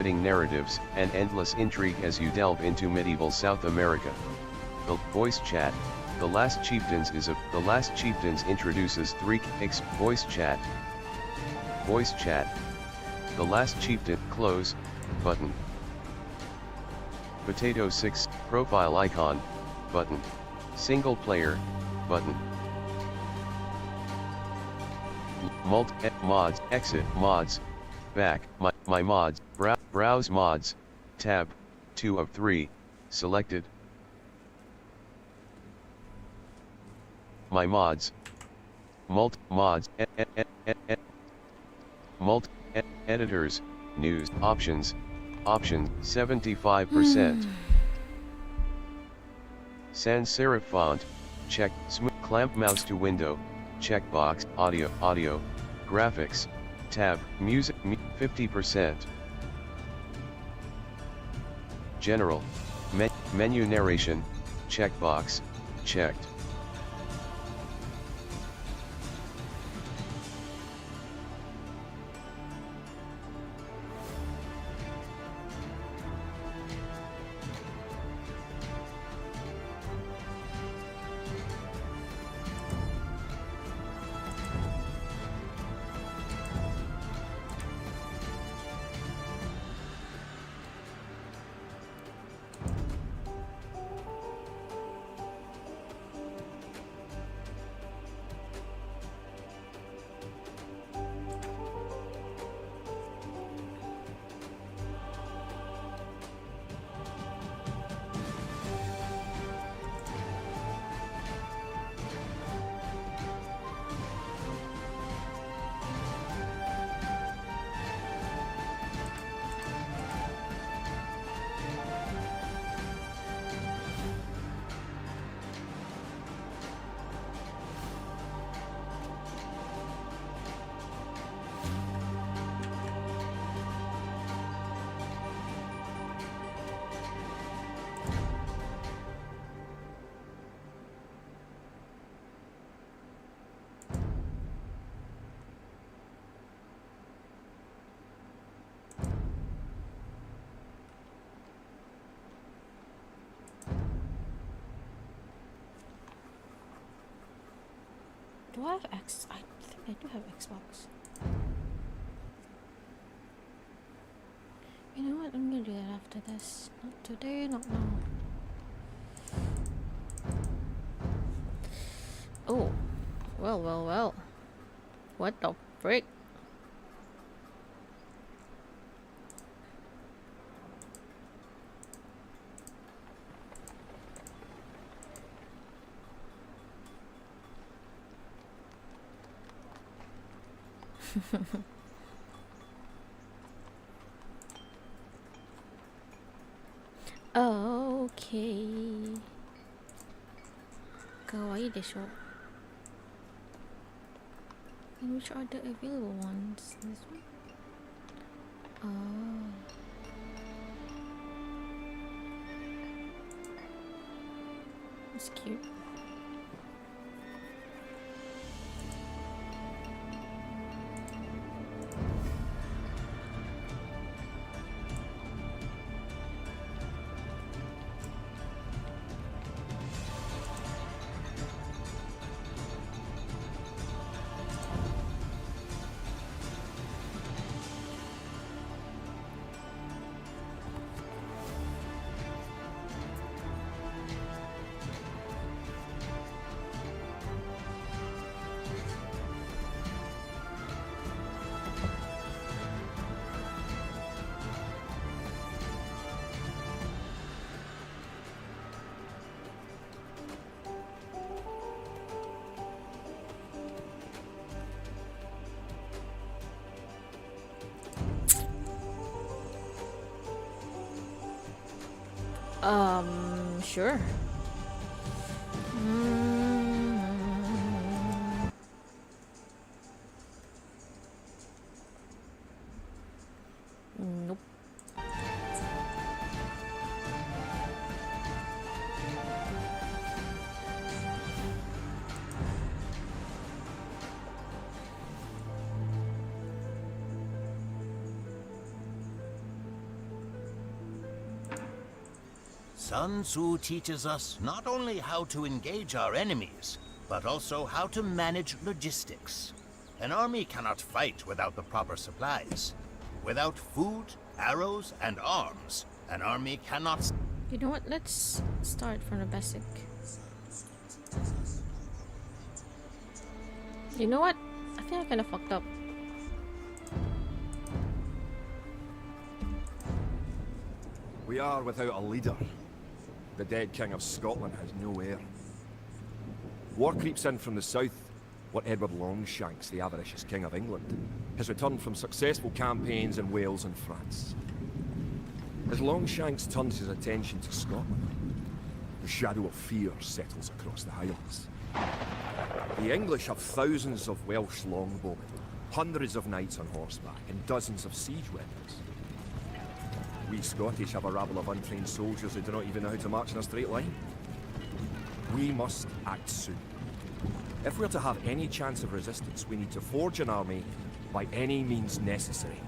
narratives, and endless intrigue as you delve into medieval South America. The voice chat. The Last Chieftains introduces voice chat. Voice chat. The Last Chieftain close button. Potato 6 profile icon button. Single player button. Mods exit mods back my mods browse mods tab 2 of 3 selected. My mods editors news options 75%. Sans serif font check smooth clamp mouse to window checkbox audio graphics tab music 50%. General menu narration checkbox checked. Do I have X? I think I do have Xbox. You know what? I'm gonna do that after this. Not today, not now. Oh. Well. What the frick? Okay. Kawaii desho. And which are the available ones? This one? Oh. That's cute. Sure. Nope. Sun Tzu teaches us not only how to engage our enemies, but also how to manage logistics. An army cannot fight without the proper supplies. Without food, arrows, and arms, an army cannot... You know what? Let's start from the basic. You know what? I think I kind of fucked up. We are without a leader. The dead King of Scotland has no heir. War creeps in from the south. What Edward Longshanks, the avaricious King of England, has returned from successful campaigns in Wales and France. As Longshanks turns his attention to Scotland, the shadow of fear settles across the Highlands. The English have thousands of Welsh longbowmen, hundreds of knights on horseback, and dozens of siege weapons. We Scottish have a rabble of untrained soldiers who do not even know how to march in a straight line. We must act soon. If we're to have any chance of resistance, we need to forge an army by any means necessary.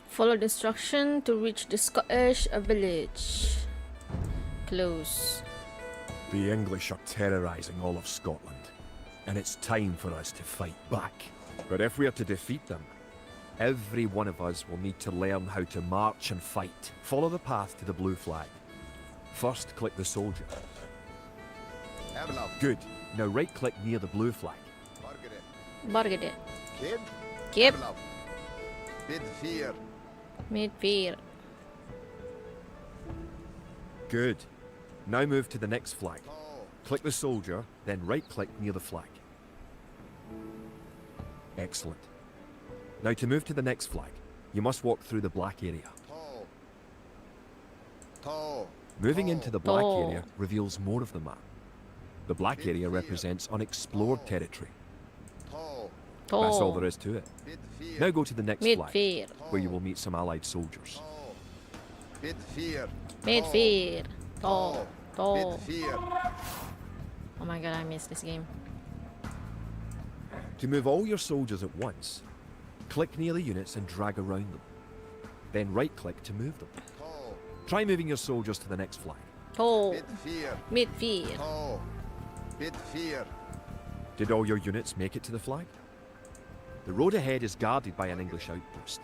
Follow the instruction to reach the Scottish village. Close. The English are terrorizing all of Scotland, and it's time for us to fight back. But if we are to defeat them, every one of us will need to learn how to march and fight. Follow the path to the blue flag. First, click the soldier. Good. Now right-click near the blue flag. Bargede. Kid? Keep. Bid fear. Mid fear. Good. Now move to the next flag. Click the soldier, then right-click near the flag. Excellent. Now to move to the next flag, you must walk through the black area. Moving into the black Tall. area reveals more of the map. The black area represents unexplored territory. That's all there is to it. Now go to the next Mid flag, fear. where you will meet some allied soldiers. Bid fear. Mid fear. Tall. Bid Tall. fear. Oh my god, I missed this game. To move all your soldiers at once, click near the units and drag around them. Then right-click to move them. Try moving your soldiers to the next flag. Tall. Bid fear. Mid fear. Bid fear. Did all your units make it to the flag? The road ahead is guarded by an English outpost.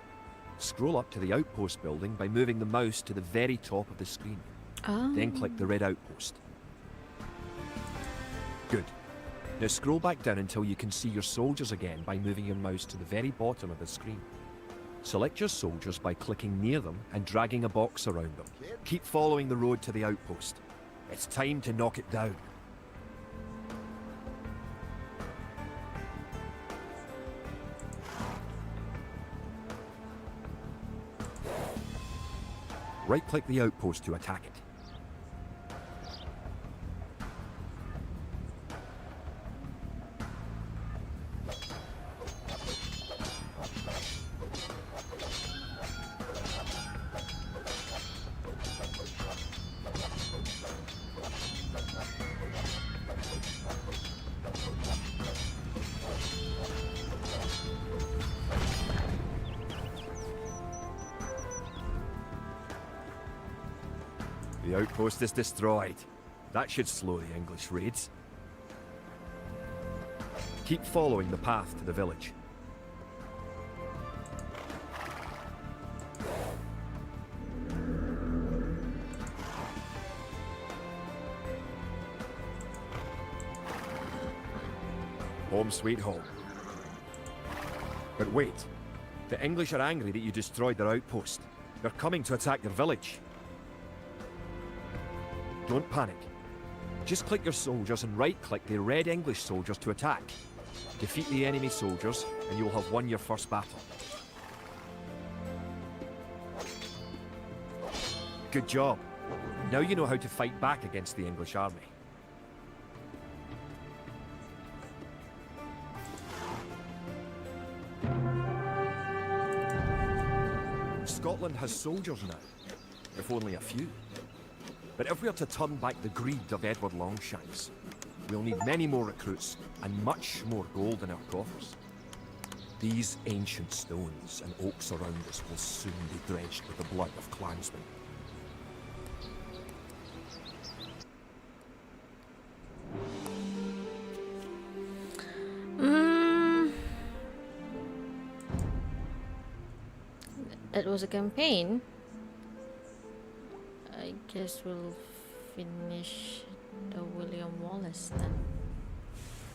Scroll up to the outpost building by moving the mouse to the very top of the screen. Oh. Then click the red outpost. Good. Now scroll back down until you can see your soldiers again by moving your mouse to the very bottom of the screen. Select your soldiers by clicking near them and dragging a box around them. Keep following the road to the outpost. It's time to knock it down. Right-click the outpost to attack it. The outpost is destroyed. That should slow the English raids. Keep following the path to the village. Home sweet home. But wait. The English are angry that you destroyed their outpost. They're coming to attack their village. Don't panic. Just click your soldiers and right-click the red English soldiers to attack. Defeat the enemy soldiers, and you'll have won your first battle. Good job. Now you know how to fight back against the English army. Scotland has soldiers now, if only a few. But if we are to turn back the greed of Edward Longshanks, we'll need many more recruits and much more gold in our coffers. These ancient stones and oaks around us will soon be drenched with the blood of clansmen. That was a campaign. I guess we'll finish the William Wallace then.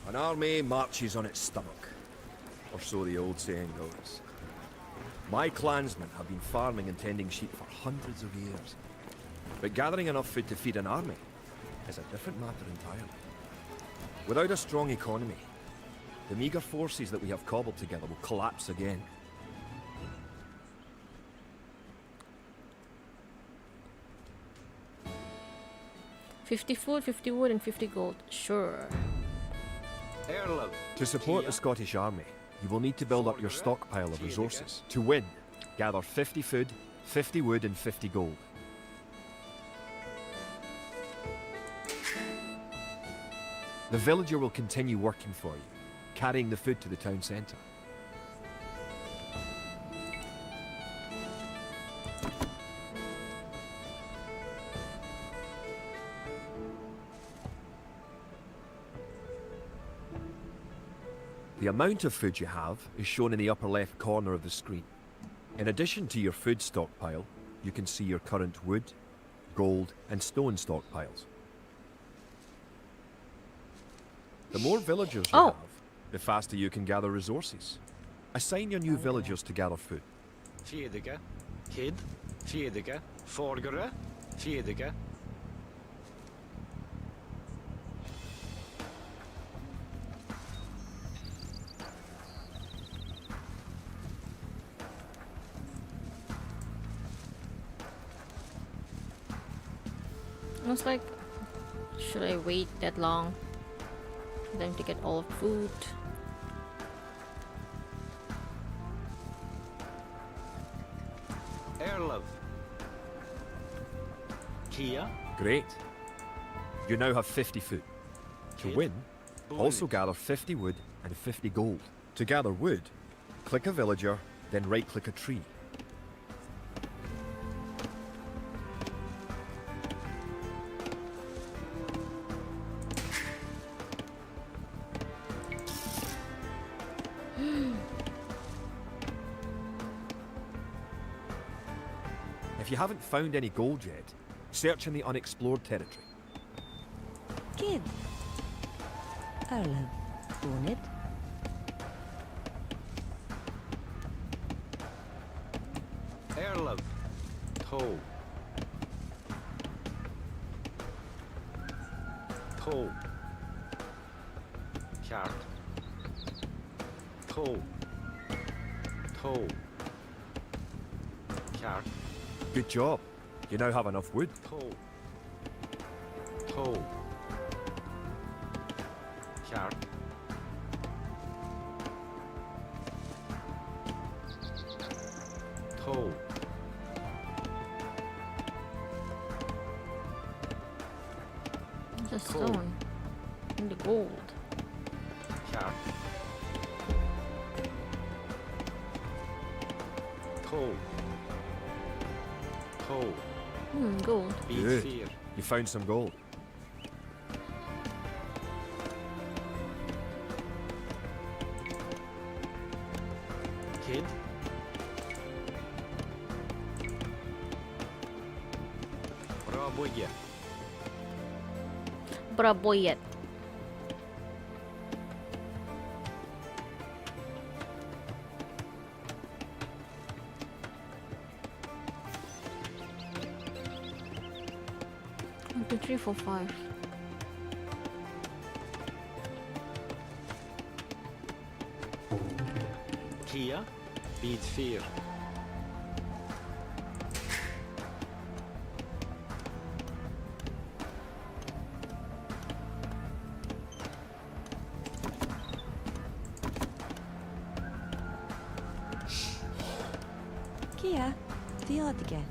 An army marches on its stomach, or so the old saying goes. My clansmen have been farming and tending sheep for hundreds of years. But gathering enough food to feed an army is a different matter entirely. Without a strong economy, the meagre forces that we have cobbled together will collapse again. $50 food, 50 wood, and 50 gold. Sure. To support the Scottish army, you will need to build up your stockpile of resources. To win, gather 50 food, 50 wood, and 50 gold. The villager will continue working for you, carrying the food to the town centre. The amount of food you have is shown in the upper left corner of the screen. In addition to your food stockpile, you can see your current wood, gold, and stone stockpiles. The more villagers you have, the faster you can gather resources. Assign your new villagers to gather food. Fjedige, Kid, Fjedige, Forgere, Fjedige. I was like, should I wait that long for them to get all of food? Erlov. Kia. Great. You now have 50 food. To win, also gather 50 wood and 50 gold. To gather wood, click a villager, then right-click a tree. If you haven't found any gold yet, search in the unexplored territory. Kid. Erlov. Bonnet. Erlov. Toe. Toe. Kjart. Toe. Toe. Kjart. Good job. You now have enough wood. Toe. Toe. Kjart. Toe. The stone and the gold. Kjart. Toe. Toe. Gold. Bit Good. 4. You found some gold. Kid. Пробуйте. Пробует. One, two, three, four, five. Kia. Bit 4. Kia. Fjedige.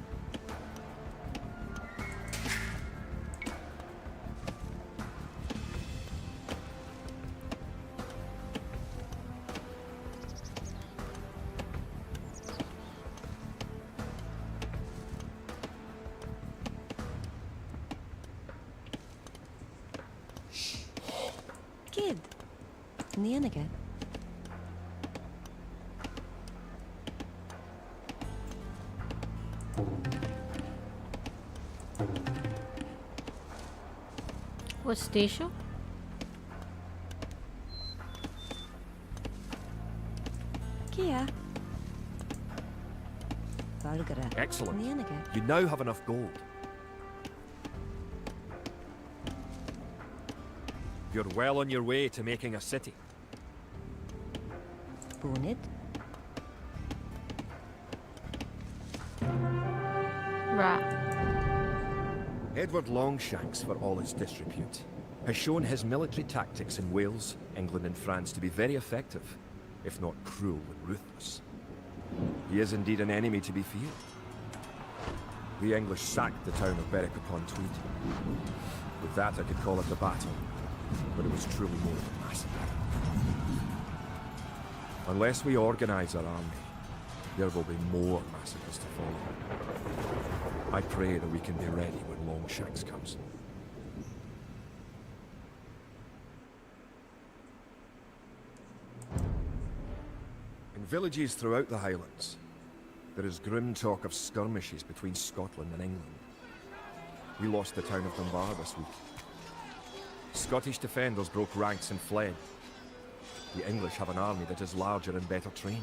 Nienige. What station? Kia. Vargara. Excellent. Nienige. You now have enough gold. You're well on your way to making a city. Bonnet. Right. Edward Longshanks, for all his disrepute, has shown his military tactics in Wales, England and France to be very effective, if not cruel and ruthless. He is indeed an enemy to be feared. The English sacked the town of Berwick-upon-Tweed. With that I could call it a battle, but it was truly more of a massacre. Unless we organize our army, there will be more massacres to follow. I pray that we can be ready when Longshanks comes. In villages throughout the Highlands, there is grim talk of skirmishes between Scotland and England. We lost the town of Dunbar this week. Scottish defenders broke ranks and fled. The English have an army that is larger and better trained.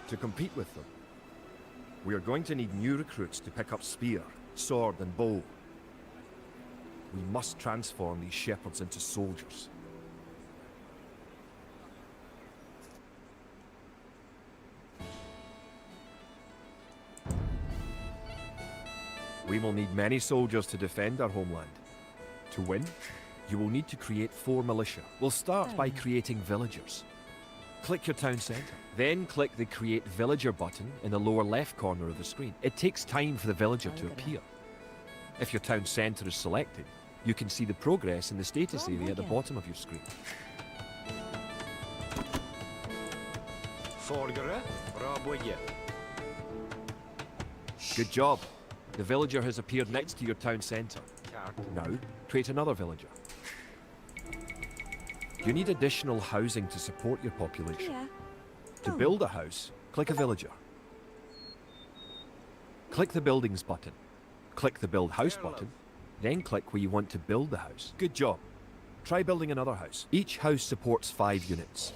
To compete with them, we are going to need new recruits to pick up spear, sword and bow. We must transform these shepherds into soldiers. We will need many soldiers to defend our homeland. To win, you will need to create 4 militia. We'll start by creating villagers. Click your town centre. Then click the Create Villager button in the lower left corner of the screen. It takes time for the villager to appear. If your town centre is selected, you can see the progress in the status area at the bottom of your screen. Forgere, Raboye. Good job. The villager has appeared next to your town centre. Kaart. Now, create another villager. You need additional housing to support your population. Kia. To build a house, click a villager. Click the Buildings button. Click the Build House button. Then click where you want to build the house. Good job. Try building another house. Each house supports 5 units.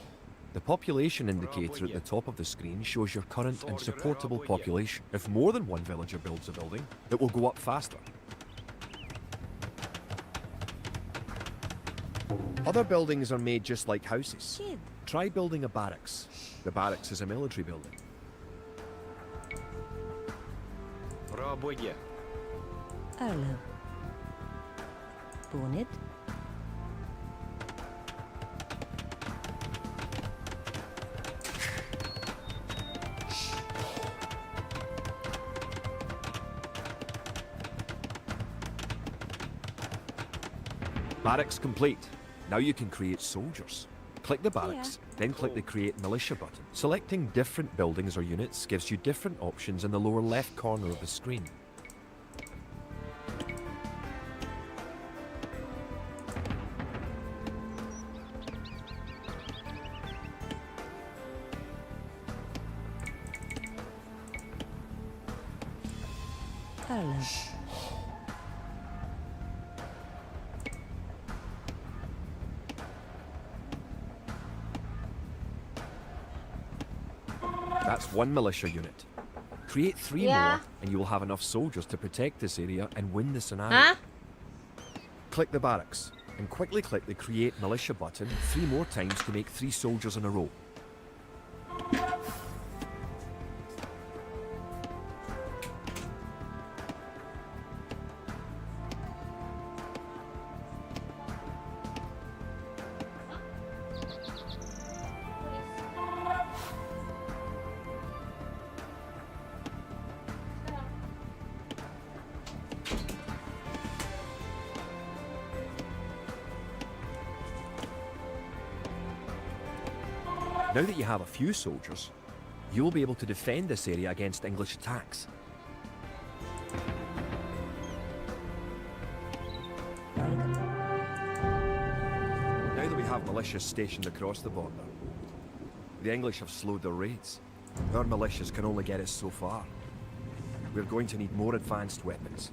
The population indicator at the top of the screen shows your current and supportable population. If more than one villager builds a building, it will go up faster. Other buildings are made just like houses. Kid. Try building a barracks. The barracks is a military building. Raboye. Arlo. Bonnet. Barracks complete. Now you can create soldiers. Click the barracks, then click the Create Militia button. Selecting different buildings or units gives you different options in the lower left corner of the screen. Arlo. That's 1 militia unit. Create 3 Yeah. more, and you will have enough soldiers to protect this area and win the scenario. Huh? Click the barracks, and quickly click the Create Militia button 3 more times to make 3 soldiers in a row. Now that you have a few soldiers, you will be able to defend this area against English attacks. we have militias stationed across the border. The English have slowed their raids. Our militias can only get us so far. We're going to need more advanced weapons.